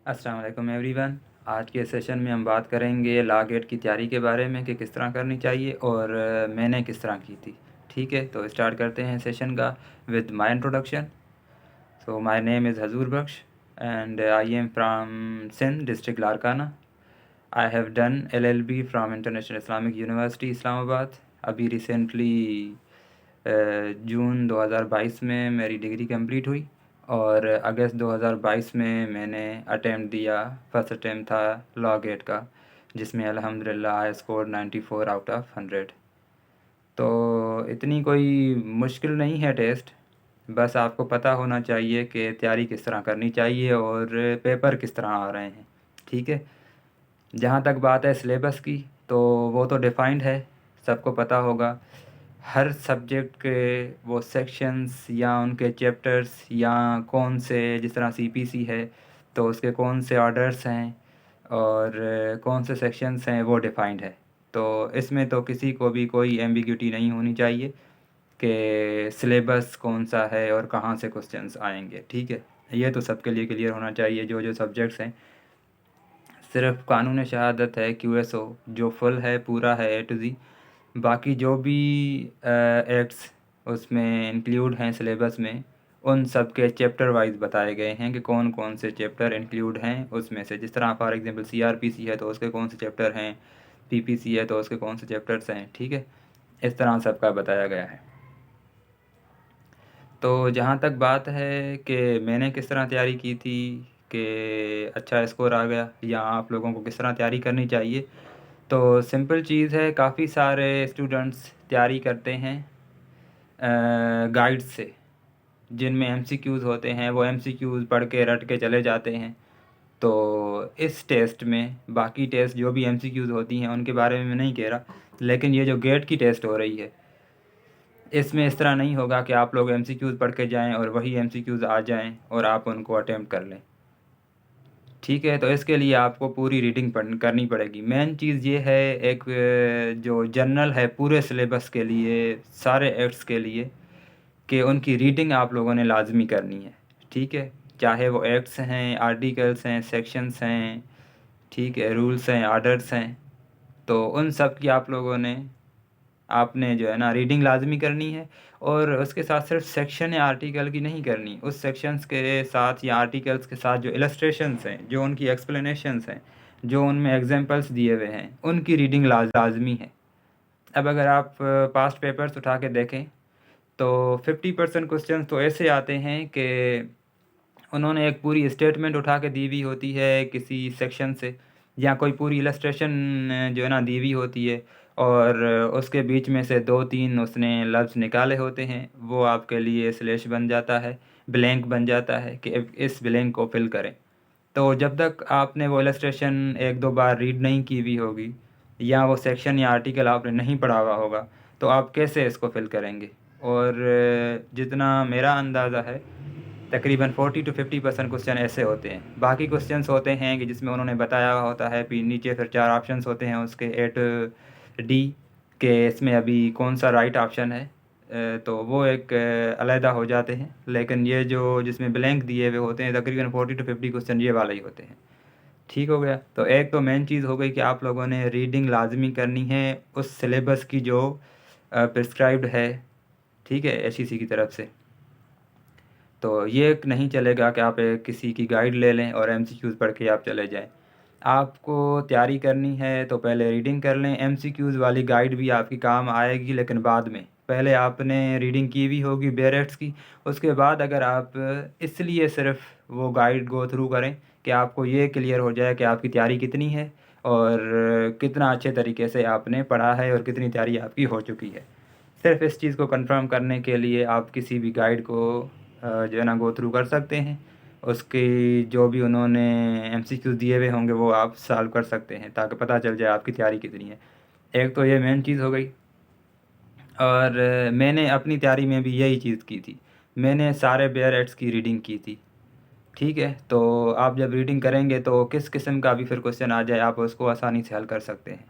अस्सलाम वालेकुम एवरीवन। आज के सेशन में हम बात करेंगे लॉ गेट की तैयारी के बारे में कि किस तरह करनी चाहिए और मैंने किस तरह की थी। ठीक है, तो स्टार्ट करते हैं सेशन का with my introduction. So my name is Huzoor Bakhsh and I am from Sindh district Larkana. I have done LLB from international Islamic university Islamabad. अभी रिसेंटली जून 2022 में मेरी डिग्री कंप्लीट हुई और अगस्त 2022 में मैंने अटेम्प्ट दिया। फर्स्ट अटेम्प्ट था लॉ गेट का, जिसमें अल्हम्दुलिल्लाह आई स्कोर 94 आउट ऑफ 100। तो इतनी कोई मुश्किल नहीं है टेस्ट, बस आपको पता होना चाहिए कि तैयारी किस तरह करनी चाहिए और पेपर किस तरह आ रहे हैं। ठीक है, जहाँ तक बात है सिलेबस की, तो वो तो डिफाइंड है, सबको पता होगा। हर सब्जेक्ट के वो सेक्शंस या उनके चैप्टर्स या कौन से, जिस तरह CPC है तो उसके कौन से ऑर्डर्स हैं और कौन से सेक्शंस हैं, वो डिफाइंड है। तो इसमें तो किसी को भी कोई एम्बिग्यूटी नहीं होनी चाहिए कि सिलेबस कौन सा है और कहाँ से क्वेश्चंस आएंगे। ठीक है, ये तो सबके लिए क्लियर होना चाहिए। जो जो सब्जेक्ट्स हैं, सिर्फ कानून शहादत है QSO जो फुल है, पूरा है A to Z। बाकी जो भी एक्ट्स उसमें इंक्लूड हैं सिलेबस में, उन सब के चैप्टर वाइज बताए गए हैं कि कौन कौन से चैप्टर इंक्लूड हैं उसमें से। जिस तरह फॉर एग्जांपल CRPC है तो उसके कौन से चैप्टर हैं, PPC है तो उसके कौन से चैप्टर्स हैं। ठीक है, इस तरह सबका बताया गया है। तो जहाँ तक बात है कि मैंने किस तरह तैयारी की थी कि अच्छा स्कोर आ गया, या आप लोगों को किस तरह तैयारी करनी चाहिए, तो सिंपल चीज़ है। काफ़ी सारे स्टूडेंट्स तैयारी करते हैं गाइड्स से, जिनमें MCQs होते हैं। वो MCQs पढ़ के रट के चले जाते हैं। तो इस टेस्ट में, बाकी टेस्ट जो भी MCQs होती हैं उनके बारे में मैं नहीं कह रहा, लेकिन ये जो गेट की टेस्ट हो रही है, इसमें इस तरह नहीं होगा कि आप लोग MCQs पढ़ के जाएं और वही MCQs आ जाएं और आप उनको अटेम्प्ट कर लें। ठीक है, तो इसके लिए आपको पूरी रीडिंग करनी पड़ेगी। मेन चीज़ ये है, एक जो जर्नल है पूरे सिलेबस के लिए, सारे एक्ट्स के लिए, कि उनकी रीडिंग आप लोगों ने लाजमी करनी है। ठीक है, चाहे वो एक्ट्स हैं, आर्टिकल्स हैं, सेक्शंस हैं, ठीक है, रूल्स हैं, आर्डर्स हैं, तो उन सब की आप लोगों ने, आपने जो है ना, रीडिंग लाजमी करनी है। और उसके साथ सिर्फ सेक्शन या आर्टिकल की नहीं करनी, उस सेक्शंस के साथ या आर्टिकल्स के साथ जो इलस्ट्रेशंस हैं, जो उनकी एक्सप्लेनेशंस हैं, जो उनमें एग्जांपल्स दिए हुए हैं, उनकी रीडिंग लाजमी है। अब अगर आप पास्ट पेपर्स उठा के देखें तो 50% क्वेश्चन तो ऐसे आते हैं कि उन्होंने एक पूरी स्टेटमेंट उठा के दी हुई होती है किसी सेक्शन से, या कोई पूरी इलस्ट्रेशन जो है ना दी हुई होती है, और उसके बीच में से दो तीन उसने लफ्ज़ निकाले होते हैं। वो आपके लिए स्लैश बन जाता है, ब्लैंक बन जाता है कि अब इस ब्लैंक को फिल करें। तो जब तक आपने वो इलस्ट्रेशन एक दो बार रीड नहीं की हुई होगी, या वो सेक्शन या आर्टिकल आपने नहीं पढ़ा हुआ होगा, तो आप कैसे इसको फिल करेंगे। और जितना मेरा अंदाज़ा है, तकरीबन 40 to 50% क्वेश्चन ऐसे होते हैं। बाकी क्वेश्चंस होते हैं कि जिसमें उन्होंने बताया हुआ होता है, फिर नीचे फिर 4 ऑप्शंस होते हैं उसके A to D के, इसमें अभी कौन सा राइट ऑप्शन है। तो वो एक अलहदा हो जाते हैं। लेकिन ये जो जिसमें ब्लैंक दिए हुए होते हैं, तकरीबन 40 to 50 क्वेश्चन ये वाले ही होते हैं। ठीक हो गया, तो एक तो मेन चीज़ हो गई कि आप लोगों ने रीडिंग लाजमी करनी है उस सिलेबस की जो प्रिस्क्राइब्ड है। ठीक है, SEC की तरफ से। तो ये नहीं चलेगा कि आप किसी की गाइड ले लें और MCQs पढ़ के आप चले जाएं। आपको तैयारी करनी है तो पहले रीडिंग कर लें। MCQs वाली गाइड भी आपकी काम आएगी, लेकिन बाद में। पहले आपने रीडिंग की हुई होगी बेरेट्स की, उसके बाद अगर आप इसलिए सिर्फ वो गाइड गो थ्रू करें कि आपको ये क्लियर हो जाए कि आपकी तैयारी कितनी है और कितना अच्छे तरीके से आपने पढ़ा है और कितनी तैयारी आपकी हो चुकी है। सिर्फ इस चीज़ को कंफर्म करने के लिए आप किसी भी गाइड को जो है ना गो थ्रू कर सकते हैं। उसकी जो भी उन्होंने MCQs दिए हुए होंगे वो आप सॉल्व कर सकते हैं, ताकि पता चल जाए आपकी तैयारी कितनी है। एक तो ये मेन चीज़ हो गई। और मैंने अपनी तैयारी में भी यही चीज़ की थी, मैंने सारे बेयर एक्ट्स की रीडिंग की थी। ठीक है, तो आप जब रीडिंग करेंगे तो किस किस्म का भी फिर क्वेश्चन आ जाए, आप उसको आसानी से हल कर सकते हैं।